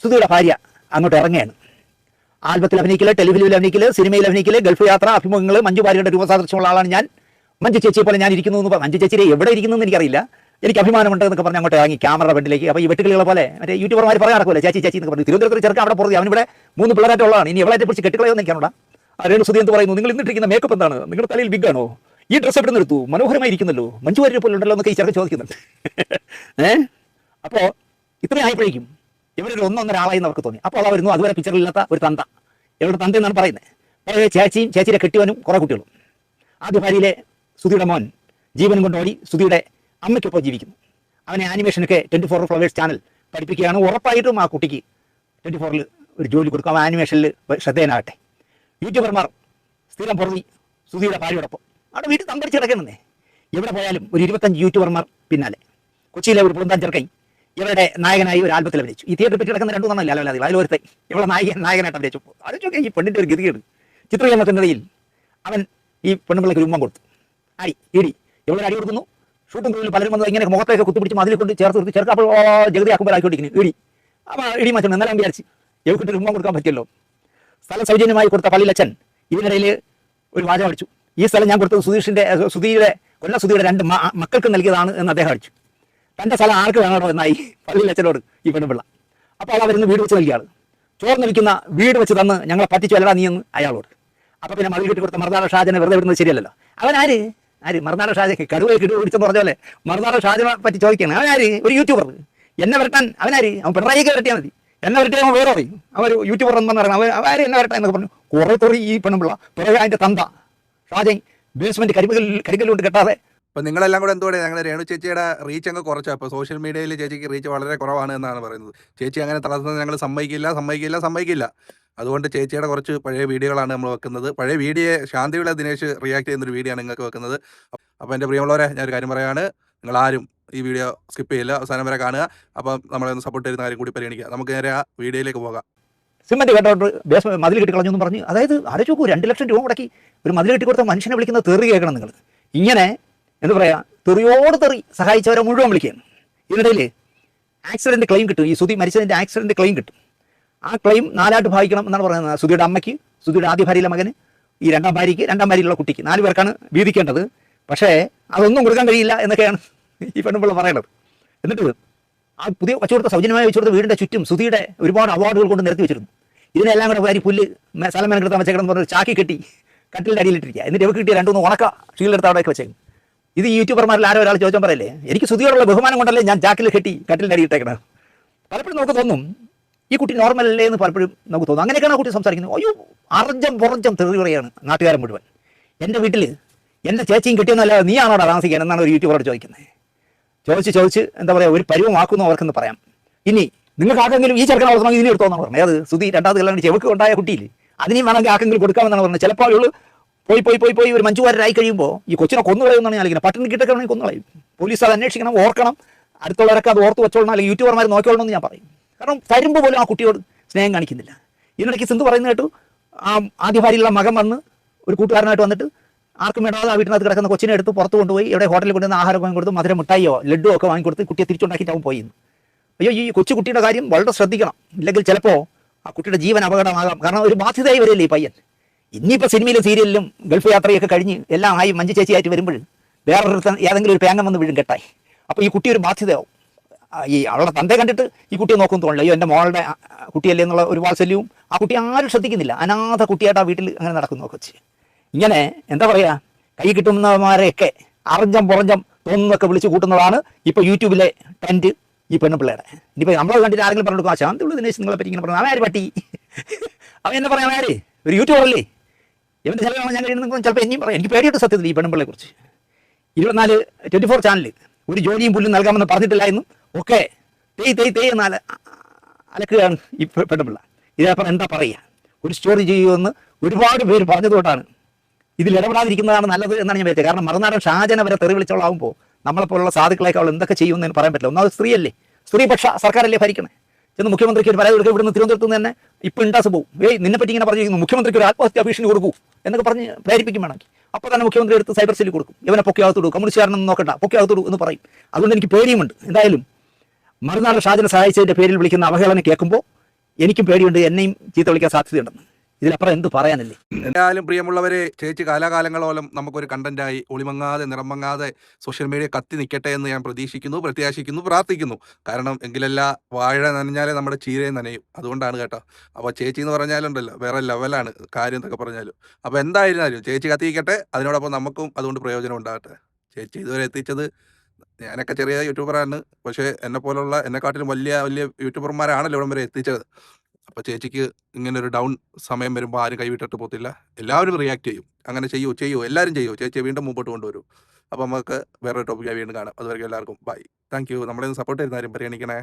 സുധിയുടെ ഭാര്യ അങ്ങോട്ട് ഇറങ്ങുകയാണ്. ആൽബത്തിൽ അഭിനയിക്കല്, ടെലിഫിലിമിൽ അഭിനയിക്കല്, സിനിമയിൽ അഭിനയിക്കല്, ഗൾഫ് യാത്ര, അഭിമുഖങ്ങൾ, മഞ്ജു ഭാര്യയുടെ രൂപസാദൃശ്യമുള്ള ആളാണ് ഞാൻ, മഞ്ജു ചേച്ചിയെ പോലെ ഞാൻ ഇരിക്കുന്നു എന്ന് പറഞ്ഞു. മഞ്ജു ചേച്ചിയെ എവിടെ ഇരിക്കുന്നു എന്ന് എനിക്കറിയില്ല, എനിക്ക് അഭിമാനമുണ്ട് എന്നൊക്കെ പറഞ്ഞ് അങ്ങോട്ട് ഇറങ്ങി ക്യാമറ ബെഡിലേക്ക്. അപ്പോൾ ഈ വെട്ടുകളികളെ പോലെ മറ്റേ യൂട്യൂബർമാർ പറയാൻ നടക്കുമല്ലോ ചേച്ചി ചേച്ചി എന്ന് പറഞ്ഞു. തിരുവനന്തപുരത്ത് ചെറുക്കാൻ അവിടെ പുറത്ത് അവനിവിടെ 3 പിള്ളേരായിട്ടുള്ളതാണ്. ഇനി എവിടെ പിടിച്ച് കെട്ടിക്കളയോ എന്ന് എനിക്കാണോ? രേണു സുധി എന്ന് പറയുന്നു, നിങ്ങൾ ഇന്നിട്ടിരിക്കുന്ന മേക്കപ്പ് എന്താണ്, നിങ്ങളുടെ തലയിൽ ബിഗാണോ, ഈ ഡ്രസ്സ് എവിടെ നിന്ന് എടുത്തു, മനോഹരമായിരിക്കുന്നല്ലോ, മഞ്ജു വാര്യരെ പോലെ ഉണ്ടല്ലോ എന്നൊക്കെ ഈ ചെറുക്കൻ ചോദിക്കുന്നുണ്ട്. അപ്പോൾ ഇത്രയും ആയപ്പോഴേക്കും ഇവരൊരു 1-1.5 ആളായി അവർക്ക് തോന്നി. അപ്പോൾ അതാ വരുന്നു അതുവരെ പിക്ചറിലില്ലാത്ത ഒരു തന്ത. ഇവരുടെ തന്ത എന്നാണ് പറയുന്നത്. പഴയ ചേച്ചിയും ചേച്ചിയുടെ കെട്ടിയവനും കുറേ കുട്ടികളും. ആദ്യ ഭാര്യയിലെ സുധിയുടെ മോൻ ജീവനും കൊണ്ടോടി സുധിയുടെ അമ്മയ്ക്കൊപ്പം ജീവിക്കുന്നു. അവനെ ആനിമേഷനൊക്കെ 24 ഫ്ലവേഴ്സ് ചാനൽ പഠിപ്പിക്കുകയാണ്. ഉറപ്പായിട്ടും ആ കുട്ടിക്ക് 24-ൽ ഒരു ജോലി കൊടുക്കും, അവൻ ആനിമേഷനിൽ ശ്രദ്ധേയനാകട്ടെ. യൂട്യൂബർമാർ സ്ഥിരം പുറമി സുധിയുടെ ഭാര്യയോടൊപ്പം അവിടെ വീട്ടിൽ തമ്പടിച്ച് കിടക്കണമെന്നേ. എവിടെ പോയാലും ഒരു 25 യൂട്യൂബർമാർ പിന്നാലെ. കൊച്ചിയിലെ ഒരു പുറന്താൻ ചെറുക്കൈ ഇവരുടെ നായകനായി ഒരു ആൽബത്തിൽ അഭിനയിച്ചു. ഈ തിയേറ്ററിൽ പറ്റി കിടക്കുന്ന 2 അല്ലാതെ അതിലൊരുത്തെ ഇവളെ നായകനായിട്ട് അഭിനയിച്ചു. ആലോചിച്ചൊക്കെ ഈ പെണ്ണിൻ്റെ ഒരു ഗതികേട്. ചിത്രീകരണത്തിനിടയിൽ അവൻ ഈ പെണ്ണുപിള്ളയ്ക്ക് ഒരു ഉമ്മം കൊടുത്തു. ഇടി ഇവളൊരു അടി കൊടുക്കുന്നു. ഷൂട്ടും തൊഴിൽ പലരും വന്ന് ഇങ്ങനെ മുഖത്തേക്ക് കുത്തിപ്പിടിച്ച് അതിൽ കൊണ്ട് ചേർത്ത് നിർത്തി ചെറുക്കപ്പോൾ ജഗതി ആക്കുമ്പോഴായിക്കൊണ്ടിരിക്കുന്നു ഇടി. അപ്പോൾ ഇടി മാറ്റം എന്നാലും വിചാരിച്ച് എവിടെ ഉമ്മ കൊടുക്കാൻ പറ്റിയല്ലോ. സ്ഥലം സൗജന്യമായി കൊടുത്ത പള്ളിയിലച്ഛൻ ഇതിനിടയിൽ ഒരു വാചകം അടിച്ചു. ഈ സ്ഥലം ഞാൻ കൊടുത്തത് സുധിയുടെ 2 മക്കൾക്ക് നൽകിയതാണ് എന്ന് അദ്ദേഹം അടിച്ചു. തൻ്റെ സ്ഥലം ആർക്ക് വേണോ എന്നായി പള്ളിയിലച്ഛനോട് ഈ പെണ്ണുപിള്ള. അപ്പോൾ അവ വരുന്ന വീട് വെച്ച് നൽകിയ ആൾ ചോർന്ന് വിൽക്കുന്ന വീട് വെച്ച് തന്ന് ഞങ്ങളെ പറ്റിച്ചു അല്ലടാ നീ എന്ന് അയാളോട്. അപ്പോൾ പിന്നെ മതിൽ കെട്ടി കൊടുത്ത മറുനാടൻ ഷാജനെ വെറുതെ വിടുന്നത് ശരിയല്ലല്ലോ. അവൻ ആര് മറുനാടൻ ഷാജ കടുവയെ കിടു പിടിച്ചെന്ന് പറഞ്ഞ പോലെ മറുനാടൻ ഷാജനെ പറ്റി ചോദിക്കുകയാണ്. അവനാര് ഒരു യൂട്യൂബർ, എന്നെ വരട്ടാൻ അവനാര്, അവൻ പിണറായിക്ക് വരട്ടിയാൽ മതി, എന്നെ വരട്ടിയാൽ അവൻ വേറെ പറയും അവർ യൂട്യൂബർ എന്ന് പറഞ്ഞാൽ അവര് എന്നെ വരട്ടാൻ എന്നൊക്കെ പറഞ്ഞു. കുറേ തുറി ഈ പെണ്ണുപിള്ള പിറകെ അതിൻ്റെ തന്ത ഷാജൻ ബേസ്മെന്റ് കരികല്ലുകൊണ്ട് കെട്ടാതെ. അപ്പോൾ നിങ്ങളെല്ലാം കൂടെ എന്തുകൊണ്ട് ഞങ്ങളുടെ രേണു ചേച്ചിയുടെ റീച്ച് അങ്ങ് കുറച്ചാൽ. അപ്പോൾ സോഷ്യൽ മീഡിയയിൽ ചേച്ചിക്ക് റീച്ച് വളരെ കുറവാണ് എന്നാണ് പറയുന്നത്. ചേച്ചി അങ്ങനെ തളർത്തുന്നത് ഞങ്ങൾ സമ്മതിക്കില്ല. അതുകൊണ്ട് ചേച്ചിയുടെ കുറച്ച് പഴയ വീഡിയോകളാണ് നമ്മൾ വെക്കുന്നത്. പഴയ വീഡിയോ ശാന്തിവിള ദിനേശ് റിയാക്ട് ചെയ്യുന്നൊരു വീഡിയോ ആണ് നിങ്ങൾക്ക് വെക്കുന്നത്. അപ്പോൾ എൻ്റെ പ്രിയമുള്ളവരെ ഞാനൊരു കാര്യം പറയുകയാണ്, നിങ്ങളാരും ഈ വീഡിയോ സ്കിപ്പ് ചെയ്യില്ല, അവസാനം വരെ കാണുക. അപ്പം നമ്മളെ ഒന്ന് സപ്പോർട്ട് ചെയ്യുന്ന കാര്യം കൂടി പരിഗണിക്കുക. നമുക്ക് നേരെ ആ വീഡിയോയിലേക്ക് പോകാം. സിമെന്റ് കേട്ടോട്ട് മതിൽ കെട്ടി കളഞ്ഞു എന്ന് പറഞ്ഞു. അതായത് ആലോചിച്ച് നോക്കൂ, 2 ലക്ഷം രൂപ മുടക്കി ഒരു മതിൽ കെട്ടി കൊടുത്ത മനുഷ്യനെ വിളിക്കുന്ന തെറി കേൾക്കണം നിങ്ങൾ. ഇങ്ങനെ എന്താ പറയുക, തെറിയോട് തെറി സഹായിച്ചവരെ മുഴുവൻ വിളിക്കുകയാണ്. ഇതിനിടയിൽ ആക്സിഡൻറ്റ് ക്ലെയിം കിട്ടും. ഈ സുധി മരിച്ചതിൻ്റെ ആക്സിഡൻറ്റ് ക്ലെയിം കിട്ടും. ആ ക്ലെയിം 4 ഭാഗിക്കണം എന്നാണ് പറയുന്നത്. സുധിയുടെ അമ്മയ്ക്ക്, സുധിയുടെ ആദ്യ ഭാര്യയിലെ മകന്, ഈ 2ാം ഭാര്യയ്ക്ക്, 2ാം ഭാര്യയിലുള്ള കുട്ടിക്ക് 4 പേർക്കാണ് വീതിക്കേണ്ടത്. പക്ഷേ അതൊന്നും കൊടുക്കാൻ കഴിയില്ല എന്നൊക്കെയാണ് ഈ പെണ്ണുപിള്ള പറയണത്. എന്നിട്ട് ആ പുതിയ വെച്ചുകൊടുത്ത സൗജന്യമായി വെച്ചുകൊടുത്ത വീടിൻ്റെ ചുറ്റും സുധിയുടെ ഒരുപാട് അവാർഡുകൾ കൊണ്ട് നിരത്തി വെച്ചിരുന്നു. ഇതിനെല്ലാം കൂടെ വാരി പുല്ല് സ്ഥലം മെനക്കെടുത്താൻ വെച്ചേക്കണം പറഞ്ഞ് ചാക്കി കെട്ടി കട്ടിലിൻ്റെ അടിയിലിട്ടിരിക്കുക. എന്നിട്ട് ഇവർക്ക് കിട്ടിയ 2-3 ഉണക്ക ഷീലെടുത്ത് അവിടെയൊക്കെ വെച്ചേക്കും. ഇത് ഈ യൂട്യൂബർമാരിൽ ആരോ ഒരാൾ ചോദിച്ചാൽ പറയല്ലേ, എനിക്ക് സുധിയോടുള്ള ബഹുമാനം കൊണ്ടല്ലേ ഞാൻ ചാക്കിൽ കെട്ടി കട്ടിലിൻ്റെ അടിയിട്ടേക്കണം. പലപ്പോഴും നമുക്ക് തോന്നും ഈ കുട്ടി നോർമൽ അല്ലേ എന്ന് പലപ്പോഴും നമുക്ക് തോന്നും. അങ്ങനെയൊക്കെയാണ് ആ കുട്ടി സംസാരിക്കുന്നത്. അയ്യോ പുറഞ്ചം തെറി പറയുകയാണ് നാട്ടുകാരൻ മുഴുവൻ. എൻ്റെ വീട്ടിൽ എൻ്റെ ചേച്ചിയും കിട്ടിയെന്നല്ല നീയാണോടാ താമസിക്കാൻ എന്നാണ് ഒരു യൂട്യൂബറോട് ചോദിക്കുന്നത്. ചോദിച്ച് എന്താ പറയുക, ഒരു പരിവമാക്കുന്നു അവർക്കെന്ന് പറയാം. ഇനി നിങ്ങൾക്ക് ആർക്കെങ്കിലും ഈ ചെറുക്കനെ വളർത്തണമെങ്കിൽ ഇതിനെ എടുത്തോന്നാണ് പറഞ്ഞത്. അത് സുധി 2ാമത് കല്യാണം ചെവക്ക് ഉണ്ടായ കുട്ടിയിൽ അതിനെയും വേണമെങ്കിൽ ആർക്കെങ്കിലും കൊടുക്കാമെന്നാണ് പറഞ്ഞത്. ചിലപ്പോൾ ഉള്ളു പോയി ഒരു മഞ്ജുവാരായി കഴിയുമ്പോൾ ഈ കൊച്ചിനെ കൊന്നുകളയുമെന്നാണ് ഞാൻ ആലോചിക്കുന്നത്. പട്ടിണി കിട്ടൊക്കെ വേണമെങ്കിൽ കൊന്നുകളയും. പോലീസ് അത് അന്വേഷിക്കണം, ഓർക്കണം, അടുത്തുള്ളവരൊക്കെ അത് ഓർത്ത് വെച്ചോളണം, അല്ലെങ്കിൽ യൂട്യൂബർമാർ നോക്കിയോളണം എന്ന് ഞാൻ പറയും. കാരണം തരുമ്പോൾ പോലും ആ കുട്ടിയോട് സ്നേഹം കാണിക്കുന്നില്ല. ഇതിനിടയ്ക്ക് സിന്ധു പറയുന്നത് കേട്ടു, ആ ആദ്യ ഭാര്യയിലുള്ള മകൻ വന്ന് ഒരു കൂട്ടുകാരനായിട്ട് വന്നിട്ട് ആർക്കും വേണ്ടാതെ ആ വീട്ടിനകത്ത് കിടക്കുന്ന കൊച്ചിനെ എടുത്ത് പുറത്ത് കൊണ്ടുപോയി ഇവിടെ ഹോട്ടലിൽ കൊണ്ടുവന്ന് ആഹാരം വാങ്ങി കൊടുത്ത് മധുരം മിഠായിയോ ലഡ്ഡുവോ ഒക്കെ വാങ്ങിക്കൊടുത്ത് കുട്ടിയെ തിരിച്ചുണ്ടാക്കിയിട്ട് അവൻ പോയി. അയ്യോ, ഈ കുട്ടിയുടെ കാര്യം വളരെ ശ്രദ്ധിക്കണം. ഇല്ലെങ്കിൽ ചിലപ്പോൾ ആ കുട്ടിയുടെ ജീവൻ അപകടമാകാം. കാരണം ഒരു ബാധ്യതയായി വരില്ലേ ഈ പയ്യൻ. ഇനിയിപ്പോൾ സിനിമയിലും സീരിയലിലും ഗൾഫ് യാത്രയൊക്കെ കഴിഞ്ഞ് എല്ലാം ആയി മഞ്ജു ചേച്ചിയായിട്ട് വരുമ്പോൾ വേറൊരു ഏതെങ്കിലും ഒരു പേങ്ങം വന്ന് വീഴും കെട്ടായി. അപ്പോൾ ഈ കുട്ടി ഒരു ബാധ്യതയാവും. ഈ അവളുടെ തന്തയെ കണ്ടിട്ട് ഈ കുട്ടിയെ നോക്കും തോന്നില്ല. അയ്യോ എൻ്റെ മോളുടെ കുട്ടിയല്ലേ എന്നുള്ള ഒരു വാത്സല്യവും ആ കുട്ടി ആരും ശ്രദ്ധിക്കുന്നില്ല. അനാഥ കുട്ടിയായിട്ട് ആ വീട്ടിൽ അങ്ങനെ നടക്കുന്നു കൊച്ച്. ഇങ്ങനെ എന്താ പറയുക, കൈ കിട്ടുന്നവന്മാരെയൊക്കെ പുറഞ്ചം തോന്നുന്നൊക്കെ വിളിച്ച് കൂട്ടുന്നതാണ് ഇപ്പോൾ യൂട്യൂബിലെ ട്രെൻഡ് ഈ പെണ്ണുപിള്ളയുടെ. ഇനിയിപ്പോൾ നമ്മളെ കണ്ടിട്ട് ആരെങ്കിലും പറഞ്ഞു കൊടുക്കും, ആ ശാന്തിയുള്ള ദിനേശ് നിങ്ങളെ പറ്റി ഇങ്ങനെ പറഞ്ഞു, അവൻ ആര് പട്ടി, അവൻ എന്നെ പറയാൻ ആര്, ഒരു യൂട്യൂബറല്ലേ, ഇവൻ്റെ ചിലപ്പോൾ ഞാൻ കഴിയുന്ന ചിലപ്പോൾ എന്നെയും പറയാം. എനിക്ക് പേടിയിട്ട് സത്യത്തിൽ ഈ പെണ്ണുപിള്ളയെ കുറിച്ച്. 24 ചാനൽ ഒരു ജോലിയും പുല്ലും നൽകാമെന്ന് പറഞ്ഞിട്ടില്ല എന്നും ഒക്കെ തെയ് എന്നാൽ അലക്കുകയാണ് ഈ പെണ്ണുപിള്ള. ഇതേപ്പം എന്താ പറയുക, ഒരു സ്റ്റോറി ചെയ്യുമെന്ന് ഒരുപാട് പേര് പറഞ്ഞതുകൊണ്ടാണ് ഇതിൽ ഇടപെടാതിരിക്കുന്നതാണ് നല്ലത് എന്നാണ് ഞാൻ വിചാരിച്ചത്. കാരണം മറുനാടൻ ഷാജന വരെ തെറി വിളിച്ചോളാവുമ്പോൾ നമ്മളെപ്പോലുള്ള സാധുക്കളേക്ക് അവൾ എന്തൊക്കെ ചെയ്യുമെന്ന് പറയാൻ പറ്റില്ല. ഒന്നാമത് സ്ത്രീയല്ലേ, സ്ത്രീപക്ഷ സർക്കാരല്ലേ ഭരിക്കണേ. ചെന്ന് മുഖ്യമന്ത്രിക്ക് ഒരു പരാതി കൊടുക്കുക, ഇവിടുന്ന് തിരുവനന്തപുരത്ത് നിന്ന് തന്നെ ഇപ്പം ഉണ്ടാസ് പോകും, നിന്നെ പറ്റി ഇങ്ങനെ പറഞ്ഞിരിക്കുന്നു, മുഖ്യമന്ത്രിക്ക് ഒരു ആത്മഹത്യാ ഭീഷണി കൊടുക്കൂ എന്നൊക്കെ പറഞ്ഞ് പ്രേരിപ്പിക്കും വേണമെങ്കിൽ. അപ്പോൾ തന്നെ മുഖ്യമന്ത്രി എടുത്ത് സൈബർ സെല്ലിൽ കൊടുക്കും, ഇവനെ പൊക്കിയാകത്തോടു, കമ്മ്യൂണിസ്റ്റുകാരനൊന്നും നോക്കണ്ട, പൊക്കിയാകത്തോടു എന്ന് പറയും. അതുകൊണ്ട് എനിക്ക് പേടിയുമുണ്ട്. എന്തായാലും മറുനാടൻ ഷാജനെ സഹായിച്ചതിൻ്റെ പേരിൽ വിളിക്കുന്ന അവഹേളന കേൾക്കുമ്പോൾ എനിക്കും പേടിയുണ്ട്, എന്നെയും ചീത്ത വിളിക്കാൻ സാധ്യതയുണ്ടെന്ന്. ഇതിലപ്പുറം എന്ത് പറയാനല്ലേ. എന്തായാലും പ്രിയമുള്ളവരെ, ചേച്ചി കാലാകാലങ്ങളോളം നമുക്കൊരു കണ്ടന്റായി ഒളിമങ്ങാതെ നിറമങ്ങാതെ സോഷ്യൽ മീഡിയ കത്തി നിൽക്കട്ടെ എന്ന് ഞാൻ പ്രതീക്ഷിക്കുന്നു, പ്രത്യാശിക്കുന്നു, പ്രാർത്ഥിക്കുന്നു. കാരണം എങ്കിലല്ല വാഴ നനഞ്ഞാലേ നമ്മുടെ ചീരയും നനയും. അതുകൊണ്ടാണ് കേട്ടോ. അപ്പോൾ ചേച്ചി എന്ന് പറഞ്ഞാലുണ്ടല്ലോ വേറെ ലെവലാണ് കാര്യം എന്നൊക്കെ പറഞ്ഞാലും. അപ്പോൾ എന്തായിരുന്നാലും ചേച്ചി കത്തിക്കട്ടെ, അതിനോടൊപ്പം നമുക്കും അതുകൊണ്ട് പ്രയോജനം ഉണ്ടാകട്ടെ. ചേച്ചി ഇതുവരെ എത്തിച്ചത്, ഞാനൊക്കെ ചെറിയ യൂട്യൂബറാണ്, പക്ഷേ എന്നെപ്പോലുള്ള എന്നെക്കാട്ടിലും വലിയ വലിയ യൂട്യൂബർമാരാണല്ലോ ഇവിടം വരെ എത്തിച്ചത്. അപ്പോൾ ചേച്ചിക്ക് ഇങ്ങനെ ഒരു ഡൗൺ സമയം വരുമ്പോൾ ആരും കൈവിട്ടിട്ട് പോകത്തില്ല, എല്ലാവരും റിയാക്ട് ചെയ്യും. അങ്ങനെ ചെയ്യൂ, എല്ലാവരും ചെയ്യൂ, ചേച്ചിയെ വീണ്ടും മുമ്പോട്ട് കൊണ്ടുവരും. അപ്പോൾ നമുക്ക് വേറൊരു ടോപ്പിക്കായി വീണ്ടും കാണാം. അതുവരെയും എല്ലാവർക്കും ബൈ. Thank you. നമ്മളെ സപ്പോർട്ട് ചെയ്യുന്ന ആരും പരിഗണിക്കണേ.